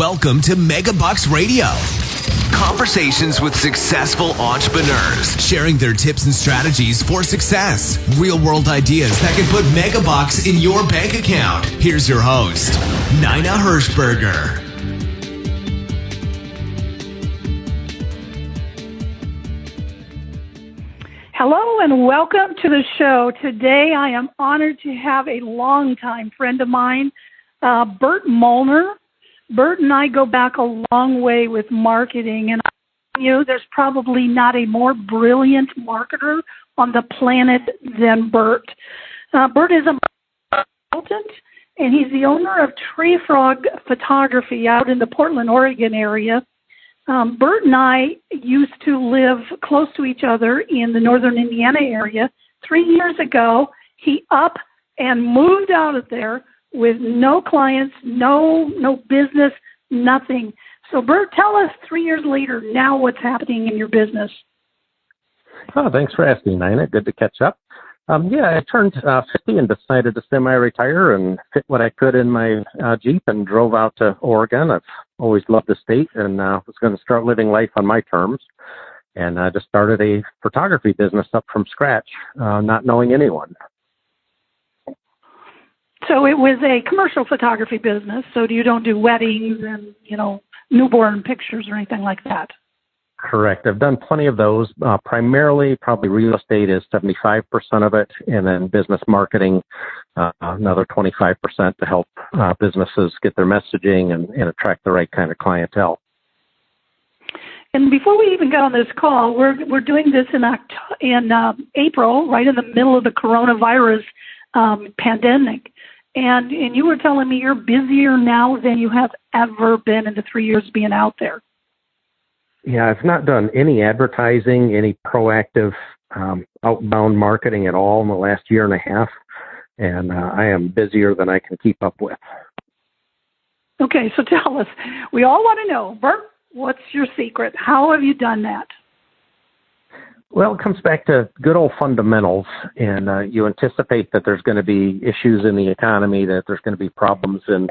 Welcome to Megabucks Radio. Conversations with successful entrepreneurs, sharing their tips and strategies for success. Real-world ideas that can put Megabucks in your bank account. Here's your host, Nina Hirschberger. Hello and welcome to the show. Today I am honored to have a longtime friend of mine, Bert Molner. Bert and I go back a long way with marketing, and there's probably not a more brilliant marketer on the planet than Bert. Bert is a consultant, and he's the owner of Tree Frog Photography out in the Portland, Oregon area. Bert and I used to live close to each other in the northern Indiana area. 3 years ago, he up and moved out of there with no clients, no business, nothing. So, Bert, tell us 3 years later now what's happening in your business. Oh, thanks for asking, Nina. Good to catch up. I turned 50 and decided to semi-retire and fit what I could in my Jeep and drove out to Oregon. I've always loved the state and was going to start living life on my terms. And I just started a photography business up from scratch, not knowing anyone. So it was a commercial photography business. So you don't do weddings and, newborn pictures or anything like that? Correct. I've done plenty of those. Primarily, probably real estate is 75% of it, and then business marketing, another 25% to help businesses get their messaging and attract the right kind of clientele. And before we even got on this call, we're doing this in April, right in the middle of the coronavirus pandemic. And you were telling me you're busier now than you have ever been in the 3 years being out there. Yeah, I've not done any advertising, any proactive outbound marketing at all in the last year and a half, and I am busier than I can keep up with. Okay, so tell us. We all want to know, Bert, what's your secret? How have you done that? Well, it comes back to good old fundamentals, and you anticipate that there's going to be issues in the economy, that there's going to be problems in,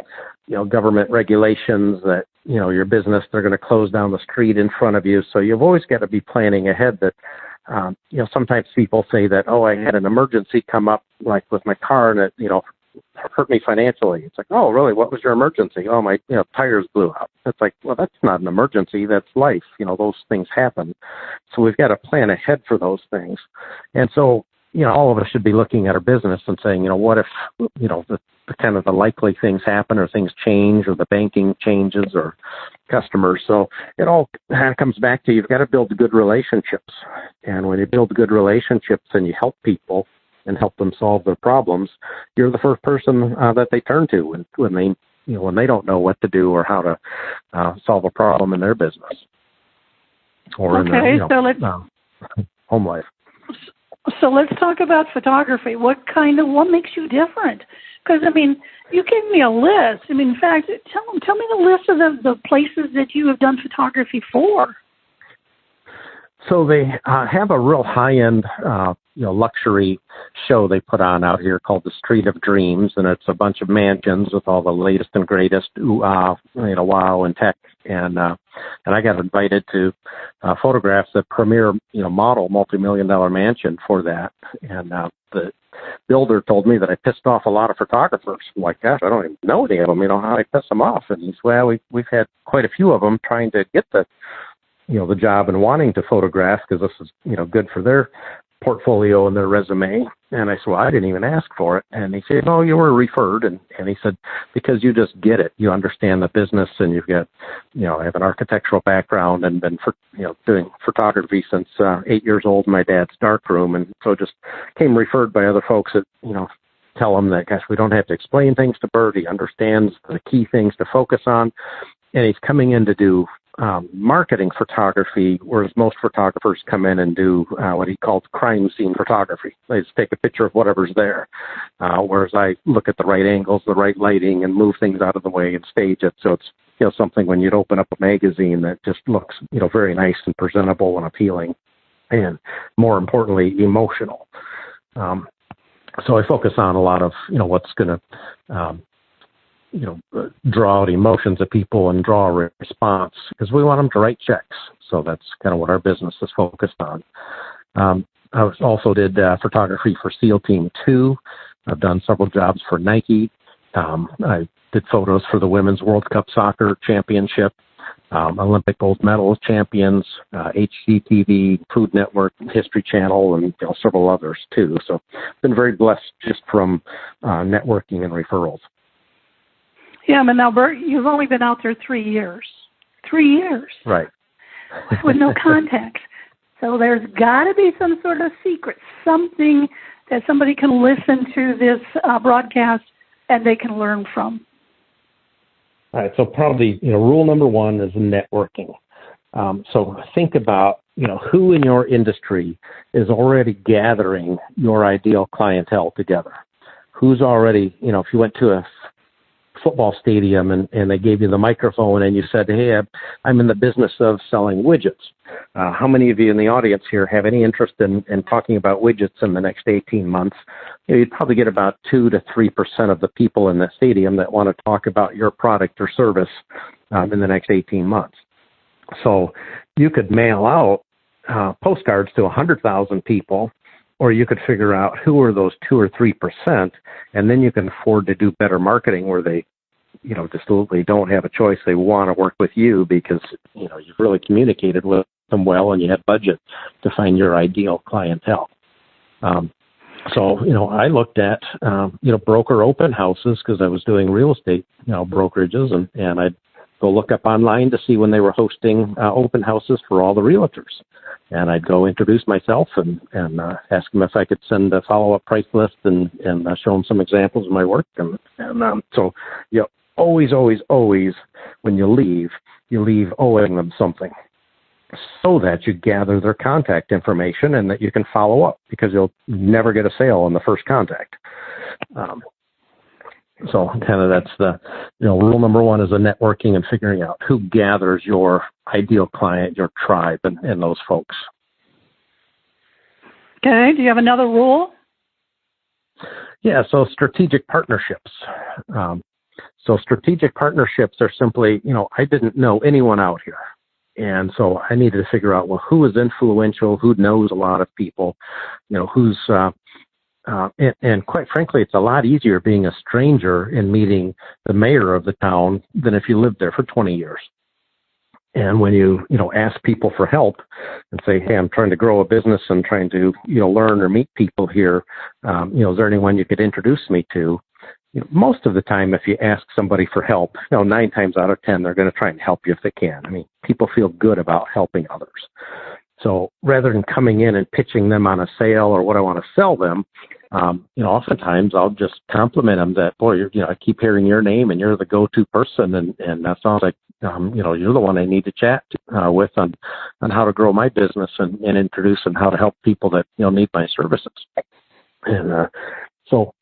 government regulations, that, your business, they're going to close down the street in front of you. So you've always got to be planning ahead that, sometimes people say that, I had an emergency come up, like with my car, and it, hurt me financially. It's like, oh, really? What was your emergency? Oh, my, tires blew out. It's like, well, that's not an emergency. That's life. Those things happen. So we've got to plan ahead for those things. And so, all of us should be looking at our business and saying, what if, the kind of the likely things happen or things change or the banking changes or customers. So it all kind of comes back to you've got to build good relationships. And when you build good relationships and you help people and help them solve their problems, you're the first person that they turn to when they don't know what to do or how to solve a problem in their business or in their home life. So let's talk about photography. What makes you different? Because you gave me a list. In fact, tell me the list of the places that you have done photography for. So they have a real high-end, luxury show they put on out here called the Street of Dreams, and it's a bunch of mansions with all the latest and greatest wow and tech. And I got invited to photograph the premier, model multi-million-dollar mansion for that. And the builder told me that I pissed off a lot of photographers. I'm like, gosh, I don't even know any of them. How I piss them off? And he said, well, we've had quite a few of them trying to get the job and wanting to photograph because this is, good for their portfolio and their resume. And I said, well, I didn't even ask for it. And he said, no, you were referred. And he said, because you just get it. You understand the business and you've got, I have an architectural background and been, doing photography since 8 years old in my dad's darkroom. And so just came referred by other folks that, tell him that, gosh, we don't have to explain things to Bert. He understands the key things to focus on. And he's coming in to do marketing photography, whereas most photographers come in and do what he calls crime scene photography. They just take a picture of whatever's there, whereas I look at the right angles, the right lighting, and move things out of the way and stage it. So it's something when you'd open up a magazine that just looks very nice and presentable and appealing, and more importantly, emotional. So I focus on a lot of what's going to draw out emotions of people and draw a response, because we want them to write checks. So that's kind of what our business is focused on. I also did photography for SEAL Team 2. I've done several jobs for Nike. I did photos for the Women's World Cup Soccer Championship, Olympic gold medal champions, HGTV, Food Network, History Channel, and several others too. So I've been very blessed just from networking and referrals. Yeah, but now, Bert, you've only been out there 3 years. 3 years. Right. With no contacts. So there's got to be some sort of secret, something that somebody can listen to this broadcast and they can learn from. All right, so probably, rule number one is networking. So think about, who in your industry is already gathering your ideal clientele together. Who's already, if you went to a football stadium and they gave you the microphone and you said, hey, I'm in the business of selling widgets. How many of you in the audience here have any interest in talking about widgets in the next 18 months? You'd probably get about 2 to 3% of the people in the stadium that want to talk about your product or service in the next 18 months. So you could mail out postcards to 100,000 people, or you could figure out who are those 2 or 3%, and then you can afford to do better marketing where they, just literally don't have a choice. They want to work with you because, you've really communicated with them well and you have budget to find your ideal clientele. So, I looked at, broker open houses because I was doing real estate, brokerages, and I'd go look up online to see when they were hosting open houses for all the realtors. And I'd go introduce myself and ask them if I could send a follow-up price list and show them some examples of my work. So always, when you leave owing them something so that you gather their contact information and that you can follow up, because you'll never get a sale on the first contact. So kind of that's the, rule number one is the networking and figuring out who gathers your ideal client, your tribe, and those folks. Okay. Do you have another rule? Yeah. So strategic partnerships. So strategic partnerships are simply, I didn't know anyone out here. And so I needed to figure out, well, who is influential, who knows a lot of people, who's, and quite frankly, it's a lot easier being a stranger and meeting the mayor of the town than if you lived there for 20 years. And when you ask people for help and say, hey, I'm trying to grow a business and trying to, learn or meet people here, is there anyone you could introduce me to? Most of the time, if you ask somebody for help, 9 times out of 10, they're going to try and help you if they can. I mean, people feel good about helping others. So rather than coming in and pitching them on a sale or what I want to sell them, oftentimes I'll just compliment them that, boy, I keep hearing your name and you're the go-to person. And that sounds like, you're the one I need to chat with on how to grow my business and introduce and how to help people that, need my services. And so,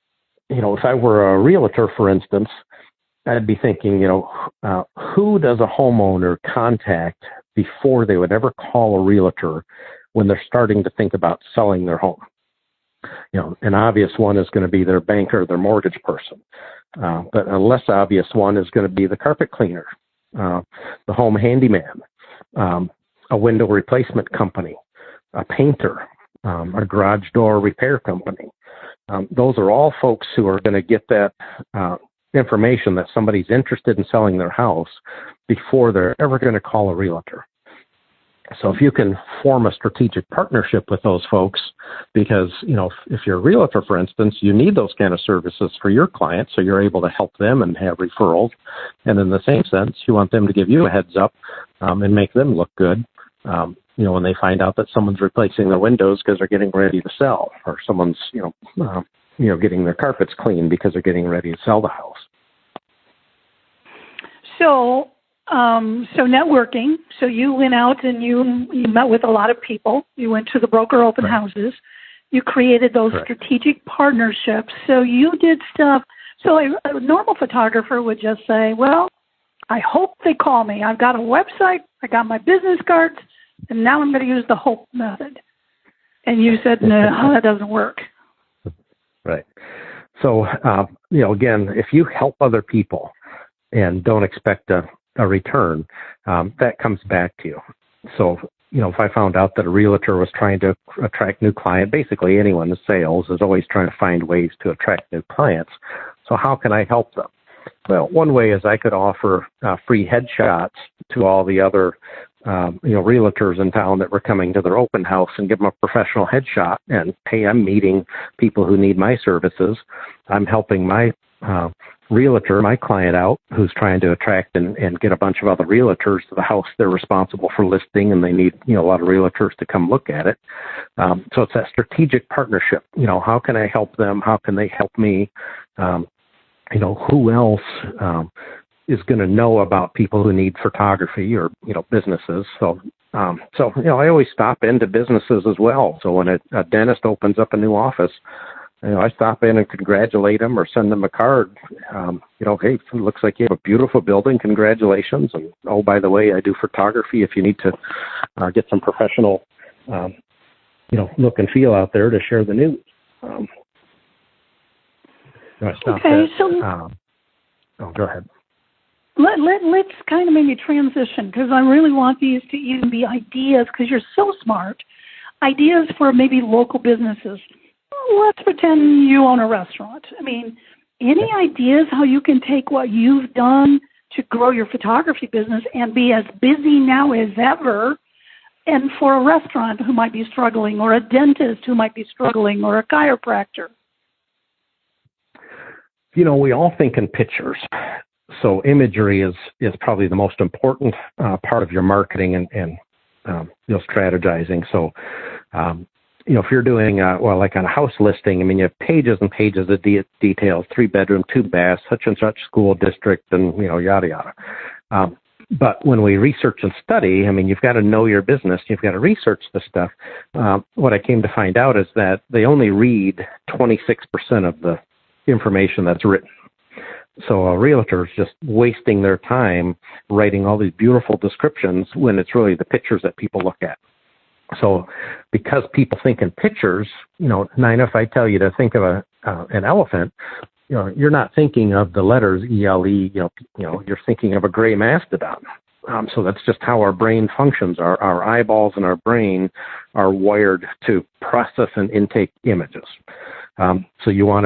if I were a realtor, for instance, I'd be thinking, who does a homeowner contact before they would ever call a realtor when they're starting to think about selling their home? An obvious one is going to be their banker, their mortgage person. But a less obvious one is going to be the carpet cleaner, the home handyman, a window replacement company, a painter, a garage door repair company. Those are all folks who are going to get that information that somebody's interested in selling their house before they're ever going to call a realtor. So if you can form a strategic partnership with those folks, because, if you're a realtor, for instance, you need those kind of services for your clients, so you're able to help them and have referrals. And in the same sense, you want them to give you a heads up and make them look good, when they find out that someone's replacing their windows because they're getting ready to sell, or someone's, getting their carpets cleaned because they're getting ready to sell the house. So networking. So you went out and you met with a lot of people. You went to the broker open houses. You created those strategic partnerships. So you did stuff. So a normal photographer would just say, well, I hope they call me. I've got a website. I got my business cards. And now I'm going to use the hope method. And you said, no, that doesn't work. Right. So, again, if you help other people, and don't expect a return, that comes back to you. So, if I found out that a realtor was trying to attract new clients, basically anyone in sales is always trying to find ways to attract new clients. So how can I help them? Well, one way is I could offer free headshots to all the other, realtors in town that were coming to their open house and give them a professional headshot. And, hey, I'm meeting people who need my services. I'm helping my realtor, my client out, who's trying to attract and get a bunch of other realtors to the house they're responsible for listing, and they need, a lot of realtors to come look at it. So it's that strategic partnership. How can I help them? How can they help me? Who else is going to know about people who need photography or, businesses? So, I always stop into businesses as well. So when a dentist opens up a new office, I stop in and congratulate them or send them a card. Hey, it looks like you have a beautiful building. Congratulations. And, oh, by the way, I do photography if you need to get some professional, look and feel out there to share the news. Okay, so go ahead. Let's kind of maybe transition, because I really want these to even be ideas, because you're so smart. Ideas for maybe local businesses. Let's pretend you own a restaurant. I mean, any ideas how you can take what you've done to grow your photography business and be as busy now as ever, and for a restaurant who might be struggling, or a dentist who might be struggling, or a chiropractor? We all think in pictures. So imagery is probably the most important part of your marketing and strategizing. So, if you're doing, like on a house listing, you have pages and pages of details, 3-bedroom, 2 baths, such and such school district, and, yada, yada. But when we research and study, you've got to know your business. You've got to research the stuff. What I came to find out is that they only read 26% of the information that's written. So a realtor is just wasting their time writing all these beautiful descriptions when it's really the pictures that people look at. So because people think in pictures, Nina, if I tell you to think of an elephant, you're not thinking of the letters ELE, you're thinking of a gray mastodon. So that's just how our brain functions. Our eyeballs and our brain are wired to process and intake images. So you want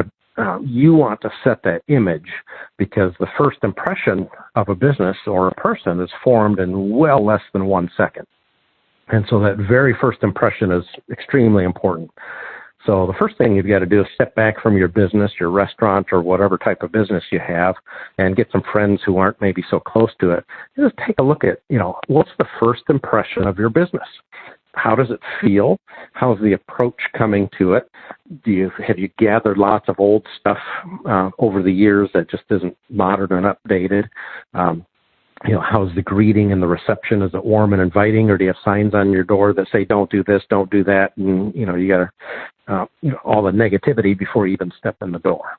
to set that image, because the first impression of a business or a person is formed in well less than 1 second. And so that very first impression is extremely important. So the first thing you've got to do is step back from your business, your restaurant, or whatever type of business you have, and get some friends who aren't maybe so close to it. Just take a look at, what's the first impression of your business? How does it feel? How's the approach coming to it? Have you gathered lots of old stuff over the years that just isn't modern and updated? How's the greeting and the reception? Is it warm and inviting, or do you have signs on your door that say, don't do this, don't do that? And, you got to, all the negativity before you even step in the door.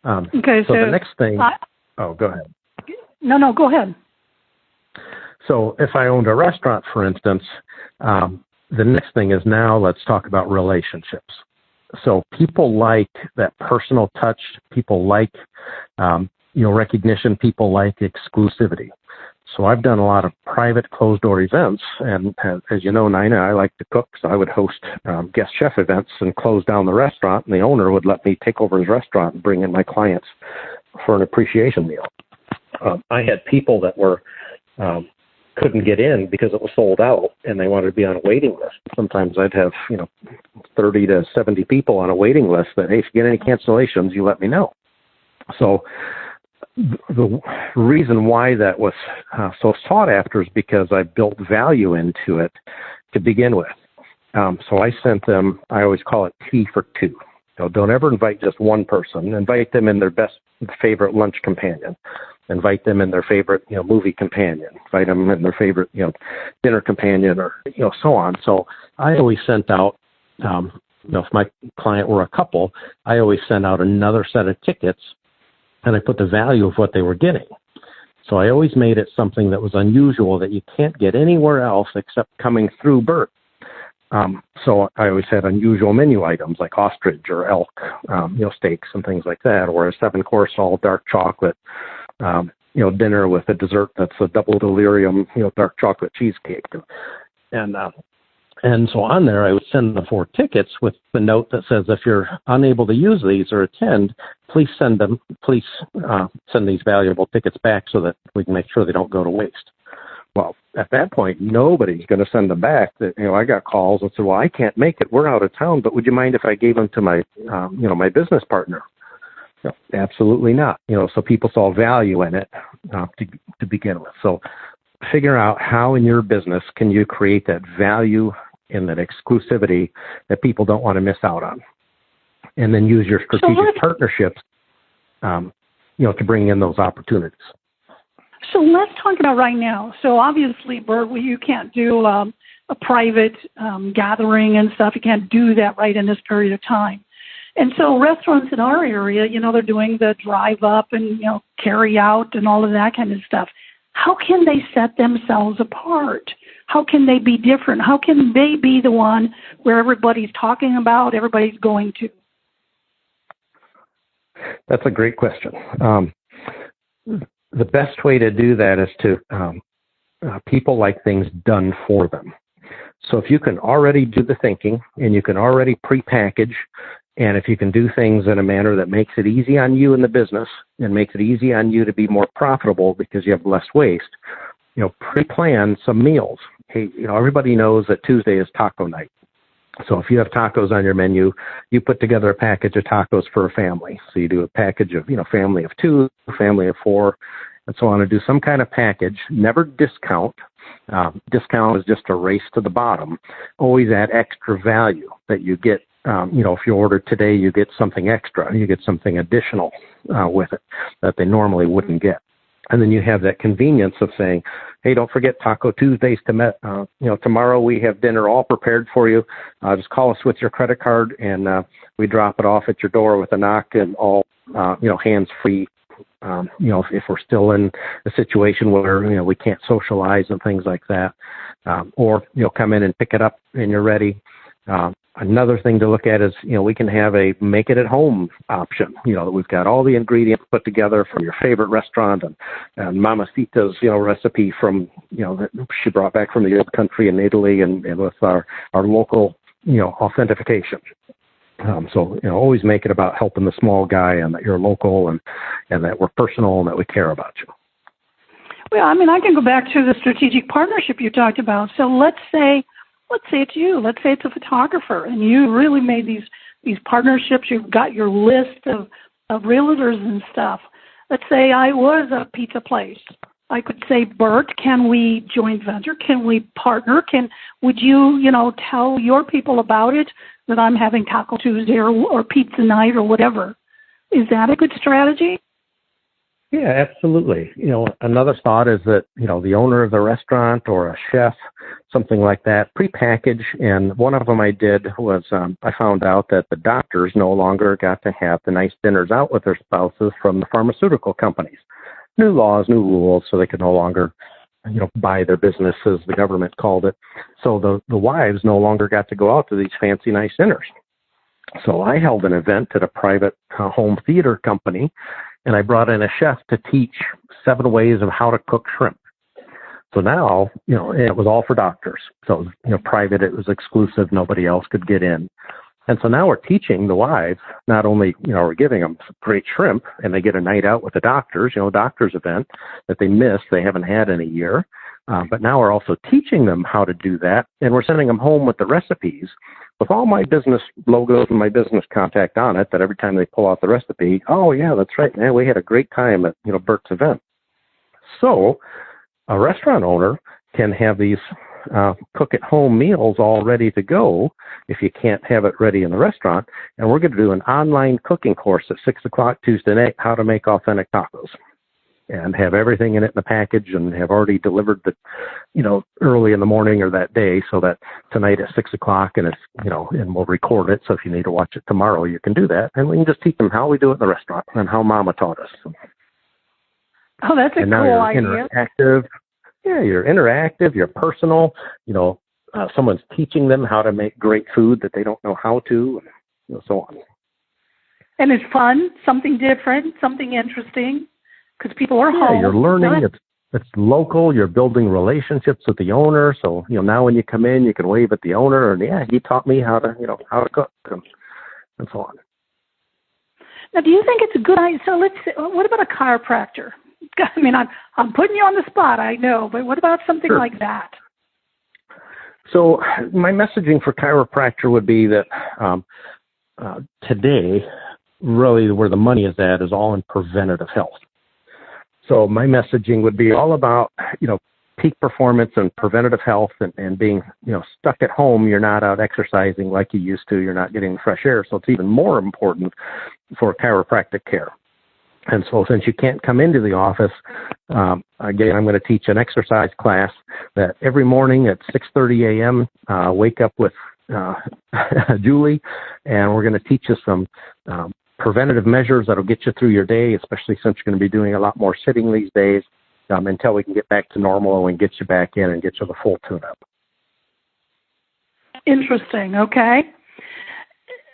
Okay, so the next thing, go ahead. No, go ahead. So if I owned a restaurant, for instance, the next thing is, now let's talk about relationships. So people like that personal touch. People like, recognition. People like exclusivity. So I've done a lot of private closed-door events, and as you know, Nina, I like to cook, so I would host guest chef events and close down the restaurant, and the owner would let me take over his restaurant and bring in my clients for an appreciation meal. I had people that were couldn't get in because it was sold out, and they wanted to be on a waiting list. Sometimes I'd have 30 to 70 people on a waiting list that, hey, if you get any cancellations, you let me know. So the reason why that was so sought after is because I built value into it to begin with. So I sent them, I always call it tea for two. Don't ever invite just one person. Invite them in their best favorite lunch companion. Invite them in their favorite, movie companion. Invite them in their favorite, dinner companion, or, so on. So I always sent out, if my client were a couple, I always sent out another set of tickets, and I put the value of what they were getting. So I always made it something that was unusual that you can't get anywhere else except coming through Bert. So I always had unusual menu items like ostrich or elk, steaks and things like that, or a 7-course all dark chocolate, dinner with a dessert that's a double delirium, dark chocolate cheesecake. And so on there, I would send the 4 tickets with the note that says, if you're unable to use these or attend, please send these valuable tickets back so that we can make sure they don't go to waste. Well, at that point, nobody's going to send them back. I got calls and said, well, I can't make it. We're out of town, but would you mind if I gave them to my, my business partner? No, absolutely not. So people saw value in it to begin with. So figure out how in your business can you create that value and that exclusivity that people don't want to miss out on. And then use your strategic partnerships, to bring in those opportunities. So let's talk about right now. So obviously, Bert, you can't do a private gathering and stuff. You can't do that right in this period of time. And so restaurants in our area, they're doing the drive up and, carry out and all of that kind of stuff. How can they set themselves apart? How can they be different? How can they be the one where everybody's talking about, everybody's going to? That's a great question. The best way to do that is to people like things done for them. So if you can already do the thinking and you can already pre-package, and if you can do things in a manner that makes it easy on you in the business and makes it easy on you to be more profitable because you have less waste, pre-plan some meals. Hey, everybody knows that Tuesday is taco night. So if you have tacos on your menu, you put together a package of tacos for a family. So you do a package of, family of 2, family of 4, and so on, and do some kind of package. Never discount. Discount is just a race to the bottom. Always add extra value that you get. If you order today, you get something extra. You get something additional with it that they normally wouldn't get. And then you have that convenience of saying, hey, don't forget Taco Tuesdays. Tomorrow we have dinner all prepared for you. Just call us with your credit card, and we drop it off at your door with a knock and all, hands-free. If we're still in a situation where, we can't socialize and things like that, or, come in and pick it up and you're ready. Another thing to look at is, we can have a make it at home option, that we've got all the ingredients put together from your favorite restaurant and Mamacita's, recipe from, that she brought back from the old country in Italy and with our local, authentication. So, always make it about helping the small guy and that you're local and that we're personal and that we care about you. Well, I can go back to the strategic partnership you talked about. So let's say it's you. Let's say it's a photographer, and you really made these partnerships. You've got your list of realtors and stuff. Let's say I was a pizza place. I could say, Bert, can we joint venture? Can we partner? Would you, tell your people about it, that I'm having Taco Tuesday or pizza night or whatever? Is that a good strategy? Yeah, absolutely. Another thought is that, the owner of the restaurant or a chef, something like that, prepackage. And one of them I did was I found out that the doctors no longer got to have the nice dinners out with their spouses from the pharmaceutical companies. New laws, new rules, so they could no longer, buy their business, as the government called it. So the wives no longer got to go out to these fancy, nice dinners. So I held an event at a private home theater company, and I brought in a chef to teach 7 ways of how to cook shrimp. So now, it was all for doctors. So it was, private, it was exclusive, nobody else could get in. And so now we're teaching the wives, not only, we're giving them great shrimp, and they get a night out with the doctors, doctor's event that they missed, they haven't had in a year. But now we're also teaching them how to do that, and we're sending them home with the recipes with all my business logos and my business contact on it, that every time they pull out the recipe, oh, yeah, that's right, man, we had a great time at, Bert's event. So a restaurant owner can have these cook-at-home meals all ready to go if you can't have it ready in the restaurant. And we're going to do an online cooking course at 6 o'clock Tuesday night, how to make authentic tacos, and have everything in it in the package, and have already delivered the, early in the morning or that day, so that tonight at 6 o'clock, and it's, and we'll record it. So if you need to watch it tomorrow, you can do that. And we can just teach them how we do it in the restaurant and how Mama taught us. Oh, that's a cool idea. Interactive. Yeah, you're interactive, you're personal, someone's teaching them how to make great food that they don't know how to, and so on. And it's fun, something different, something interesting, because people are home. Yeah, you're learning. It's local. You're building relationships with the owner. So, now when you come in, you can wave at the owner, and he taught me how to cook and so on. Now, do you think it's a good idea? So what about a chiropractor? I mean, I'm putting you on the spot, I know, but what about something Sure. like that? So my messaging for chiropractor would be that today, really where the money is at is all in preventative health. So my messaging would be all about, peak performance and preventative health and being, stuck at home. You're not out exercising like you used to. You're not getting fresh air. So it's even more important for chiropractic care. And so since you can't come into the office, again, I'm going to teach an exercise class that every morning at 6:30 a.m., wake up with Julie, and we're going to teach you some preventative measures that'll get you through your day, especially since you're going to be doing a lot more sitting these days, until we can get back to normal and get you back in and get you the full tune-up. Interesting. Okay.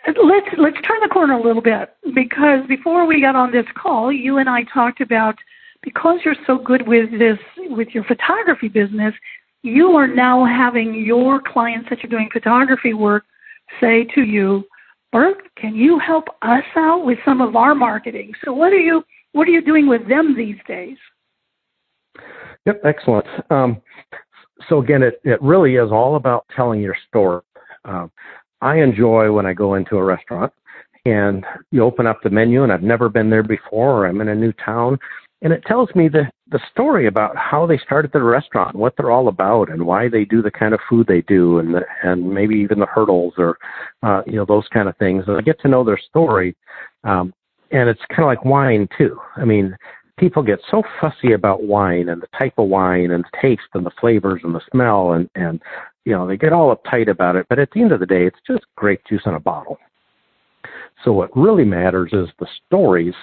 Let's turn the corner a little bit, because before we got on this call, you and I talked about, because you're so good with your photography business, you are now having your clients that you're doing photography work say to you, Bert, can you help us out with some of our marketing? So what are you doing with them these days? Yep, excellent. So again, it really is all about telling your story. I enjoy when I go into a restaurant and you open up the menu and I've never been there before, or I'm in a new town, and it tells me the story about how they started their restaurant, what they're all about, and why they do the kind of food they do, and maybe even the hurdles or those kind of things. And I get to know their story, and it's kind of like wine too. I mean, people get so fussy about wine and the type of wine and the taste and the flavors and the smell, and they get all uptight about it. But at the end of the day, it's just grape juice in a bottle. So what really matters is the stories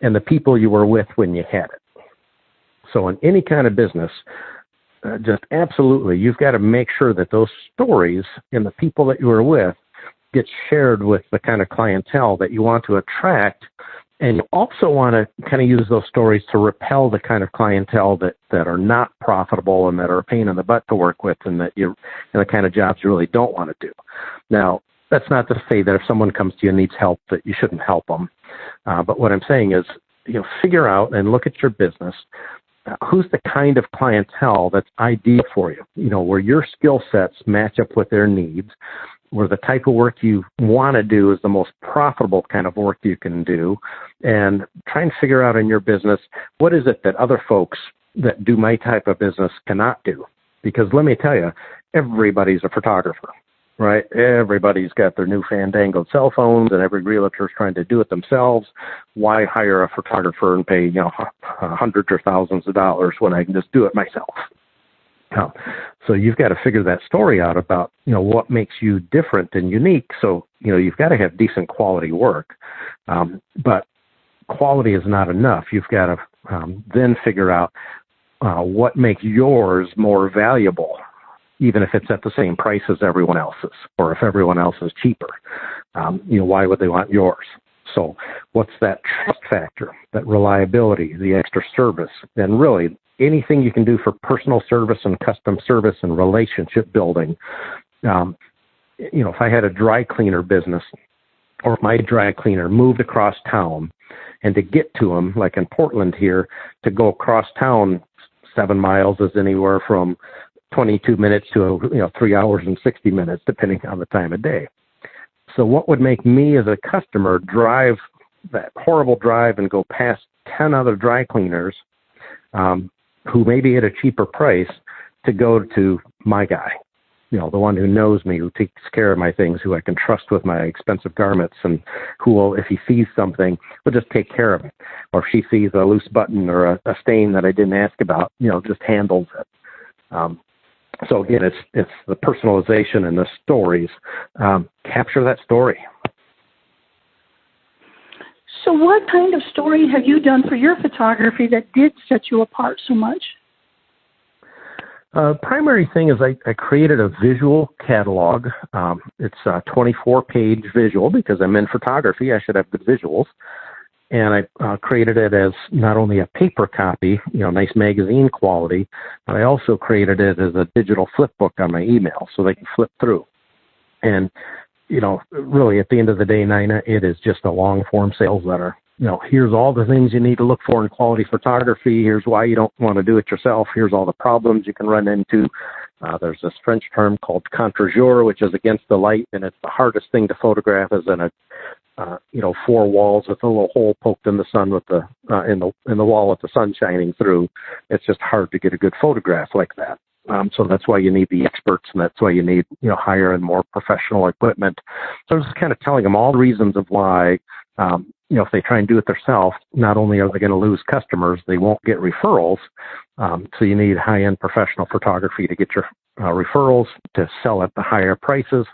and the people you were with when you had it. So in any kind of business, just absolutely, you've got to make sure that those stories and the people that you were with get shared with the kind of clientele that you want to attract. And you also want to kind of use those stories to repel the kind of clientele that are not profitable and that are a pain in the butt to work with, and that the kind of jobs you really don't want to do. Now, that's not to say that if someone comes to you and needs help that you shouldn't help them. But what I'm saying is, figure out and look at your business. Who's the kind of clientele that's ideal for you? Where your skill sets match up with their needs, where the type of work you want to do is the most profitable kind of work you can do, and try and figure out in your business, what is it that other folks that do my type of business cannot do? Because let me tell you, everybody's a photographer, right? Everybody's got their new fandangled cell phones, and every realtor's trying to do it themselves. Why hire a photographer and pay, hundreds or thousands of dollars when I can just do it myself? So you've got to figure that story out about, what makes you different and unique. So, you've got to have decent quality work. But quality is not enough. You've got to then figure out what makes yours more valuable, even if it's at the same price as everyone else's, or if everyone else is cheaper. Why would they want yours? So what's that trust factor, that reliability, the extra service, and really anything you can do for personal service and custom service and relationship building. If I had a dry cleaner business, or if my dry cleaner moved across town, and to get to them, like in Portland here, to go across town 7 miles is anywhere from 22 minutes to 3 hours and 60 minutes, depending on the time of day. So what would make me as a customer drive that horrible drive and go past 10 other dry cleaners who may be at a cheaper price to go to my guy, the one who knows me, who takes care of my things, who I can trust with my expensive garments, and who will, if he sees something, will just take care of it. Or if she sees a loose button or a stain that I didn't ask about, just handles it. So again, it's the personalization and the stories. Capture that story. So what kind of story have you done for your photography that did set you apart so much? Primary thing is I created a visual catalog. It's a 24-page visual because I'm in photography. I should have good visuals. And I created it as not only a paper copy, nice magazine quality, but I also created it as a digital flip book on my email so they can flip through. And, really at the end of the day, Nina, it is just a long form sales letter. Here's all the things you need to look for in quality photography. Here's why you don't want to do it yourself. Here's all the problems you can run into. There's this French term called contre-jour, which is against the light, and it's the hardest thing to photograph is in a, 4 walls with a little hole poked in the sun with the in the wall with the sun shining through. It's just hard to get a good photograph like that. So that's why you need the experts, and that's why you need, higher and more professional equipment. So I was just kind of telling them all the reasons of why, if they try and do it themselves, not only are they going to lose customers, they won't get referrals. So you need high-end professional photography to get your referrals, to sell at the higher prices,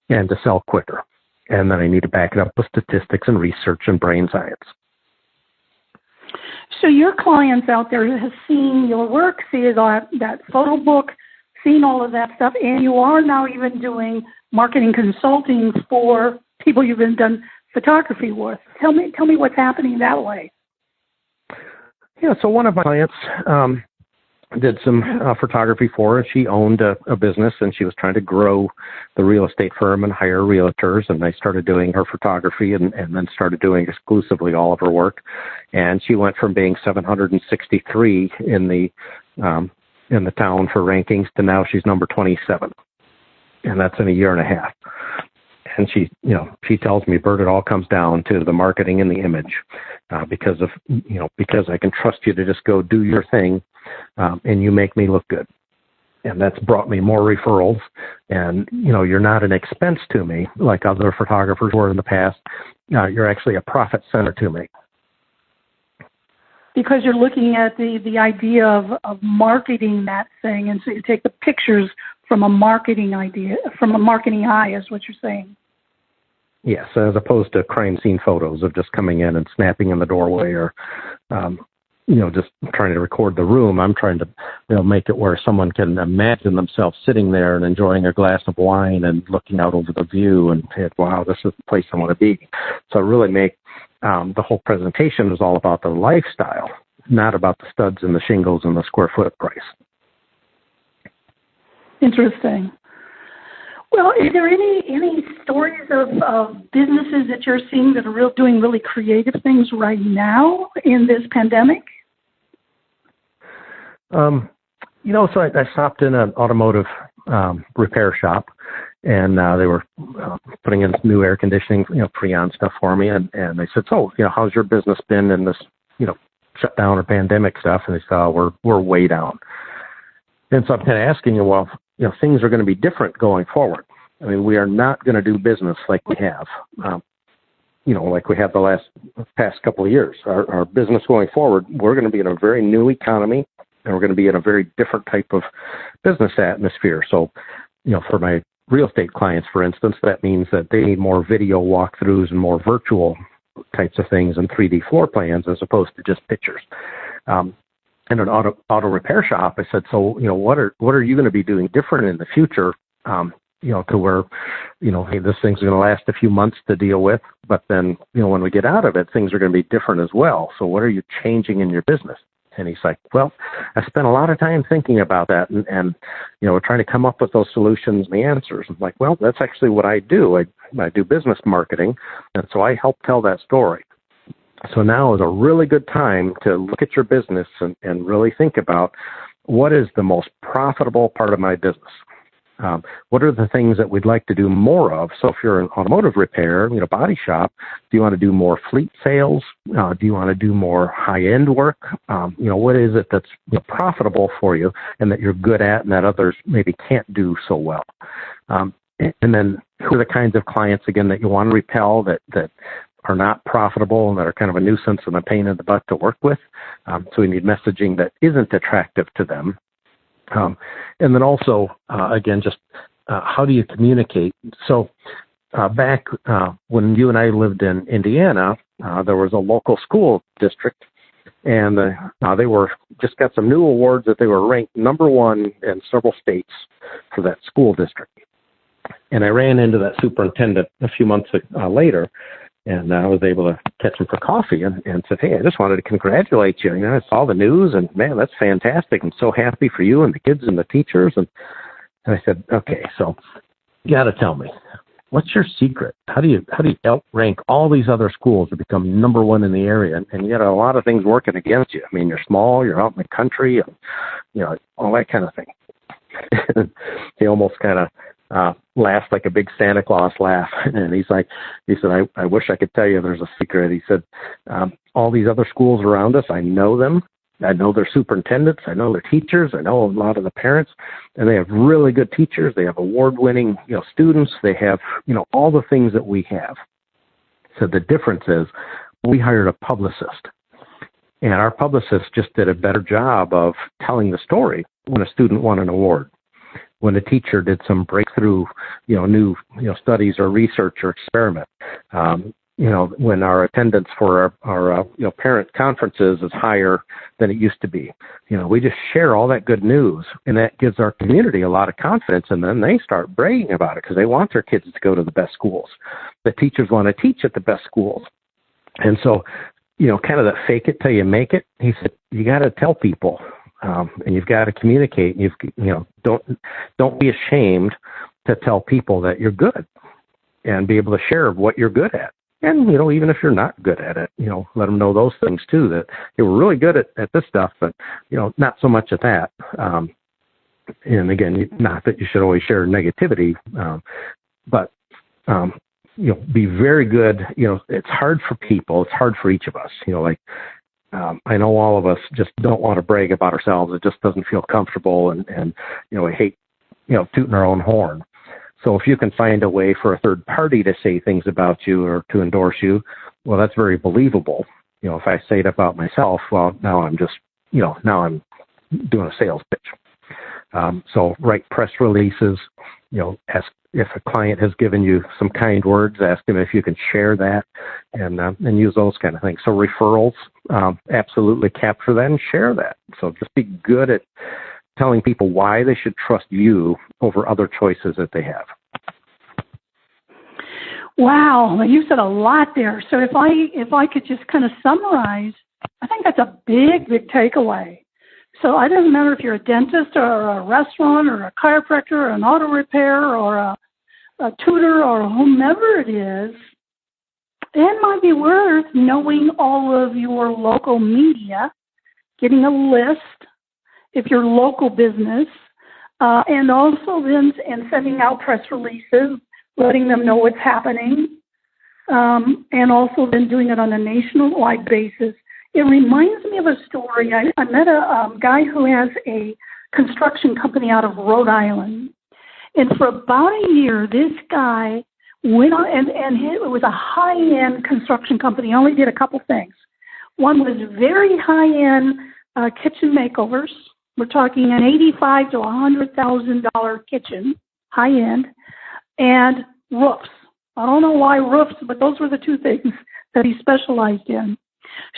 and to sell quicker. And then I need to back it up with statistics and research and brain science. So your clients out there have seen your work, see that photo book, seen all of that stuff, and you are now even doing marketing consulting for people you've been done photography with. Tell me what's happening that way. Yeah, so one of my clients did some photography for her. She owned a business, and she was trying to grow the real estate firm and hire realtors, and I started doing her photography and then started doing exclusively all of her work. And she went from being 763 in the town for rankings to now she's number 27, and that's in a year and a half. And she tells me, Bert, it all comes down to the marketing and the image, because I can trust you to just go do your thing, and you make me look good. And that's brought me more referrals. And, you're not an expense to me like other photographers were in the past. You're actually a profit center to me. Because you're looking at the idea of marketing that thing, and so you take the pictures from a marketing idea, from a marketing eye, is what you're saying. Yes, as opposed to crime scene photos of just coming in and snapping in the doorway or, just trying to record the room. I'm trying to, make it where someone can imagine themselves sitting there and enjoying a glass of wine and looking out over the view and say, wow, this is the place I want to be. So I really make the whole presentation is all about the lifestyle, not about the studs and the shingles and the square foot price. Interesting. Well, is there any stories of businesses that you're seeing that are doing really creative things right now in this pandemic? So I stopped in an automotive repair shop, and they were putting in new air conditioning, Freon stuff for me, and they said, so, how's your business been in this, shutdown or pandemic stuff? And they said, oh, we're way down. And so I'm kind of asking you, well, things are going to be different going forward. I mean, we are not going to do business like we have, like we have the past couple of years. Our business going forward, we're going to be in a very new economy, and we're going to be in a very different type of business atmosphere. So, for my real estate clients, for instance, that means that they need more video walkthroughs and more virtual types of things and 3D floor plans as opposed to just pictures. In an auto repair shop, I said, so, what are you going to be doing different in the future, to where, hey, this thing's going to last a few months to deal with, but then, when we get out of it, things are going to be different as well. So what are you changing in your business? And he's like, well, I spent a lot of time thinking about that and we're trying to come up with those solutions and the answers. I'm like, well, that's actually what I do. I do business marketing, and so I help tell that story. So now is a really good time to look at your business and really think about what is the most profitable part of my business. What are the things that we'd like to do more of? So if you're an automotive repair, body shop, do you want to do more fleet sales? Do you want to do more high-end work? What is it that's profitable for you and that you're good at and that others maybe can't do so well? And then who are the kinds of clients, again, that you want to repel that are not profitable and that are kind of a nuisance and a pain in the butt to work with? So we need messaging that isn't attractive to them. And then also, again, just how do you communicate? So back when you and I lived in Indiana, there was a local school district, And they were just got some new awards that they were ranked number one in several states for that school district. And I ran into that superintendent a few months later, and I was able to catch him for coffee and said, hey, I just wanted to congratulate you. I saw the news, and, man, that's fantastic. I'm so happy for you and the kids and the teachers. And I said, okay, so you got to tell me, what's your secret? How do you outrank all these other schools to become number one in the area? And you got a lot of things working against you. I mean, you're small, you're out in the country, and, all that kind of thing. He almost kind of laughed like a big Santa Claus laugh. And he said, I wish I could tell you there's a secret. He said, all these other schools around us, I know them. I know their superintendents. I know their teachers. I know a lot of the parents, and they have really good teachers. They have award-winning, students. They have, all the things that we have. So the difference is we hired a publicist, and our publicist just did a better job of telling the story when a student won an award, when a teacher did some breakthrough, new, studies or research or experiment. When our attendance for our parent conferences is higher than it used to be. We just share all that good news, and that gives our community a lot of confidence, and then they start bragging about it because they want their kids to go to the best schools. The teachers want to teach at the best schools. And so, kind of that fake it till you make it. He said, you got to tell people, and you've got to communicate. Don't be ashamed to tell people that you're good and be able to share what you're good at. And, even if you're not good at it, let them know those things too, that you were really good at this stuff, but, not so much at that. And again, not that you should always share negativity, but, be very good. It's hard for people. It's hard for each of us, I know all of us just don't want to brag about ourselves. It just doesn't feel comfortable. And we hate, tooting our own horn. So if you can find a way for a third party to say things about you or to endorse you, well, that's very believable. If I say it about myself, well, now I'm just, now I'm doing a sales pitch. So write press releases, ask if a client has given you some kind words, ask them if you can share that and use those kind of things. So referrals, absolutely capture that and share that. So just be good at telling people why they should trust you over other choices that they have. Wow, you said a lot there. So if I could just kind of summarize, I think that's a big takeaway. So it doesn't matter if you're a dentist or a restaurant or a chiropractor or an auto repair or a tutor or whomever it is, it might be worth knowing all of your local media, getting a list if you're local business, and also then sending out press releases, letting them know what's happening, and also then doing it on a nationwide basis. It reminds me of a story. I met a guy who has a construction company out of Rhode Island, and for about a year, this guy went on, and it was a high-end construction company. He only did a couple things. One was very high-end kitchen makeovers. We're talking an $85,000 to $100,000 kitchen, high end, and roofs. I don't know why roofs, but those were the two things that he specialized in.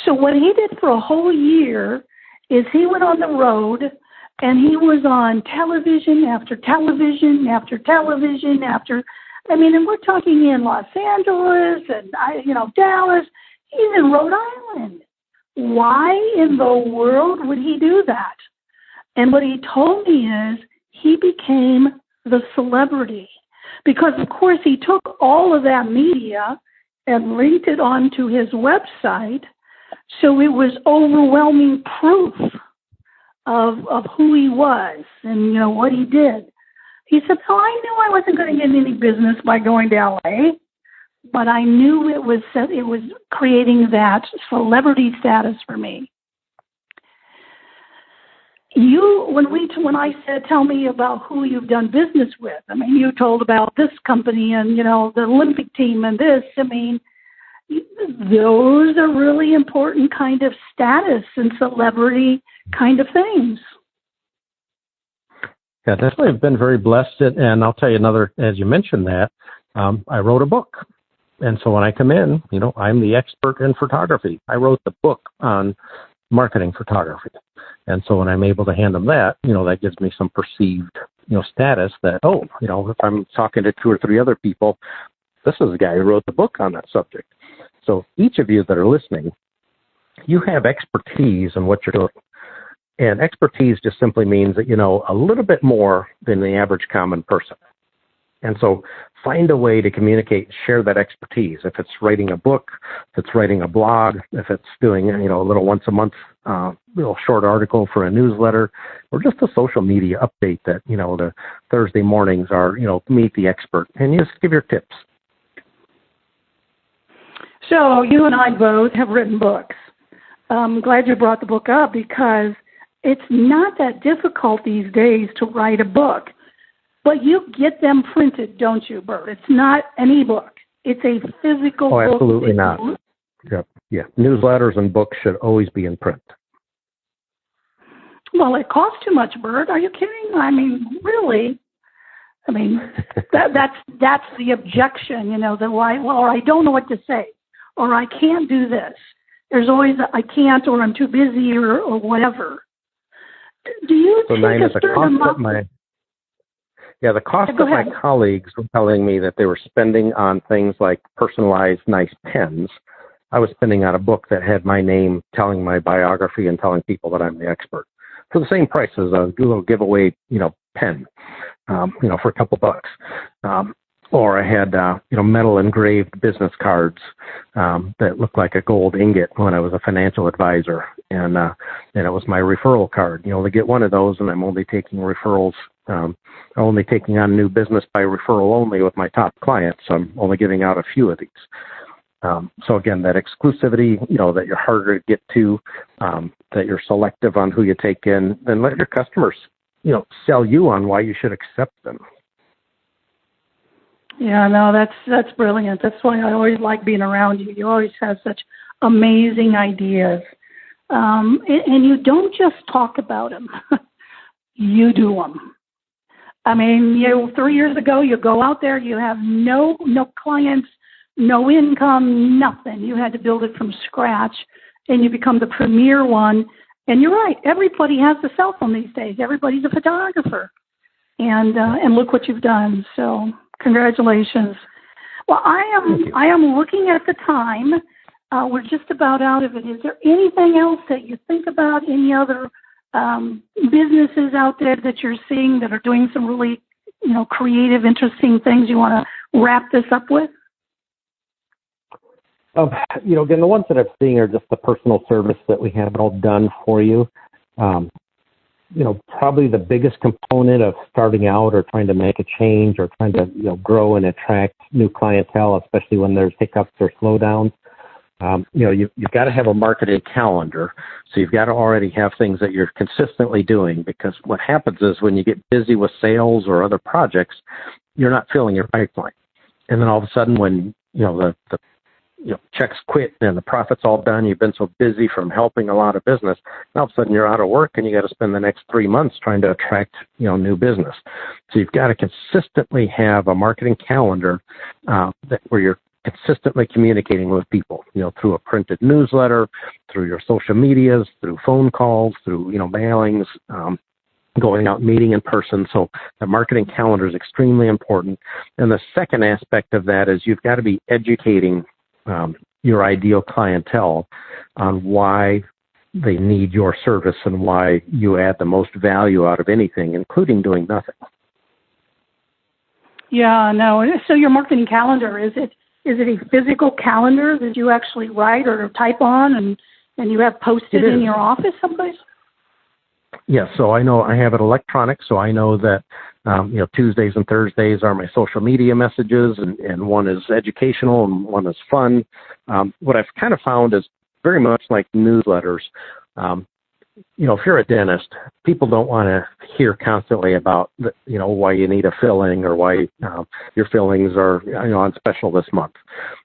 So what he did for a whole year is he went on the road, and he was on television after television after television after. And we're talking in Los Angeles and Dallas. He's in Rhode Island. Why in the world would he do that? And what he told me is he became the celebrity because, of course, he took all of that media and linked it onto his website. So it was overwhelming proof of who he was and, what he did. He said, I knew I wasn't going to get any business by going to L.A., but I knew it was creating that celebrity status for me. When I said, tell me about who you've done business with, you told about this company and, the Olympic team and this. Those are really important kind of status and celebrity kind of things. Yeah, definitely have been very blessed. And I'll tell you another, as you mentioned that, I wrote a book. And so when I come in, I'm the expert in photography. I wrote the book on marketing photography. And so when I'm able to hand them that, that gives me some perceived, status that, if I'm talking to 2 or 3 other people, this is the guy who wrote the book on that subject. So each of you that are listening, you have expertise in what you're doing. And expertise just simply means that you know a little bit more than the average common person. And so find a way to communicate, share that expertise. If it's writing a book, if it's writing a blog, if it's doing, a little once a month, little short article for a newsletter, or just a social media update that, the Thursday mornings are, meet the expert, and you just give your tips. So you and I both have written books. I'm glad you brought the book up because it's not that difficult these days to write a book. But you get them printed, don't you, Bert? It's not an e-book. It's a physical book. Oh, absolutely not. Yep. Yeah. Newsletters and books should always be in print. Well, it costs too much, Bert. Are you kidding? I mean, really? I mean, that's the objection, the why, well, or I don't know what to say, or I can't do this. There's always I can't, or I'm too busy, or whatever. Do you so think Nina, a certain amount? The cost that my colleagues were telling me that they were spending on things like personalized nice pens, I was spending on a book that had my name telling my biography and telling people that I'm the expert for the same price as a little giveaway, pen, for a couple bucks. Or I had, metal engraved business cards that looked like a gold ingot when I was a financial advisor. And it was my referral card. You only get one of those, and I'm only taking referrals. Only taking on new business by referral only with my top clients. So I'm only giving out a few of these. So again, that exclusivity, that you're harder to get to, that you're selective on who you take in, then let your customers, sell you on why you should accept them. Yeah, no, that's brilliant. That's why I always like being around you. You always have such amazing ideas. And you don't just talk about them. You do them. I mean, 3 years ago, you go out there, you have no clients, no income, nothing. You had to build it from scratch, and you become the premier one. And you're right. Everybody has a cell phone these days. Everybody's a photographer. And look what you've done. So congratulations. Well, I am looking at the time. We're just about out of it. Is there anything else that you think about? Any other businesses out there that you're seeing that are doing some really, creative, interesting things you want to wrap this up with? Again, the ones that I'm seeing are just the personal service that we have it all done for you. Probably the biggest component of starting out or trying to make a change or trying to, grow and attract new clientele, especially when there's hiccups or slowdowns. You've got to have a marketing calendar. So you've got to already have things that you're consistently doing, because what happens is when you get busy with sales or other projects, you're not filling your pipeline. And then all of a sudden when, the checks quit and the profit's all done, you've been so busy from helping a lot of business, and all of a sudden you're out of work and you got to spend the next 3 months trying to attract, new business. So you've got to consistently have a marketing calendar where you're consistently communicating with people, through a printed newsletter, through your social medias, through phone calls, through, mailings, going out meeting in person. So the marketing calendar is extremely important. And the second aspect of that is you've got to be educating your ideal clientele on why they need your service and why you add the most value out of anything, including doing nothing. Yeah, no. So your marketing calendar, is it a physical calendar that you actually write or type on and you have posted in your office someplace? Yes, so I know I have it electronic, so I know that Tuesdays and Thursdays are my social media messages, and one is educational and one is fun. What I've kind of found is very much like newsletters. If you're a dentist, people don't want to hear constantly about, why you need a filling or why your fillings are, on special this month.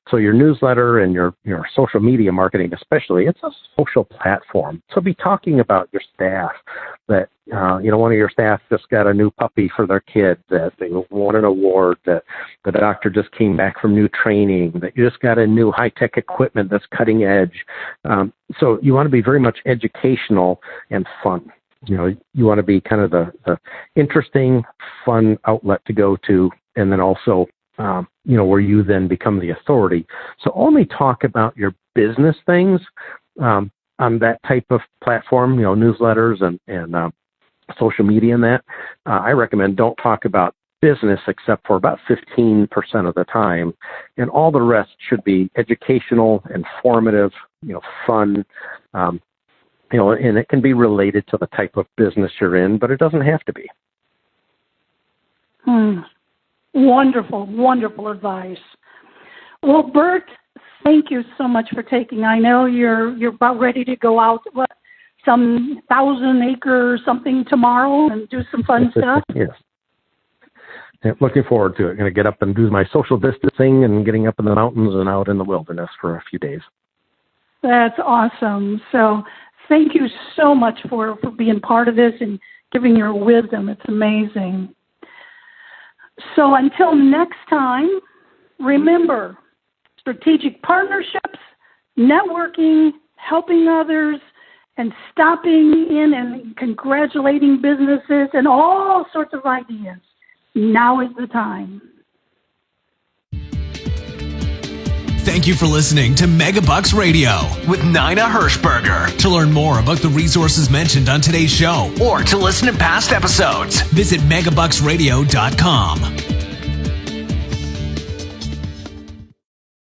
So your newsletter and your social media marketing especially, it's a social platform. So be talking about your staff, that, one of your staff just got a new puppy for their kid, that they won an award, that the doctor just came back from new training, that you just got a new high-tech equipment that's cutting edge. So you want to be very much educational and fun. You want to be kind of the interesting, fun outlet to go to, and then also, where you then become the authority. So only talk about your business things on that type of platform, newsletters and social media and that. I recommend don't talk about business except for about 15% of the time, and all the rest should be educational, informative, fun, and it can be related to the type of business you're in, but it doesn't have to be. Wonderful, wonderful advice. Well, Bert, thank you so much for taking. I know you're about ready to go out, some 1,000-acre something tomorrow and do some fun stuff. Yes. Yeah, looking forward to it. Going to get up and do my social distancing and getting up in the mountains and out in the wilderness for a few days. That's awesome. So thank you so much for being part of this and giving your wisdom. It's amazing. So until next time, remember, strategic partnerships, networking, helping others, and stopping in and congratulating businesses and all sorts of ideas. Now is the time. Thank you for listening to Megabucks Radio with Nina Hirschberger. To learn more about the resources mentioned on today's show or to listen to past episodes, visit megabucksradio.com.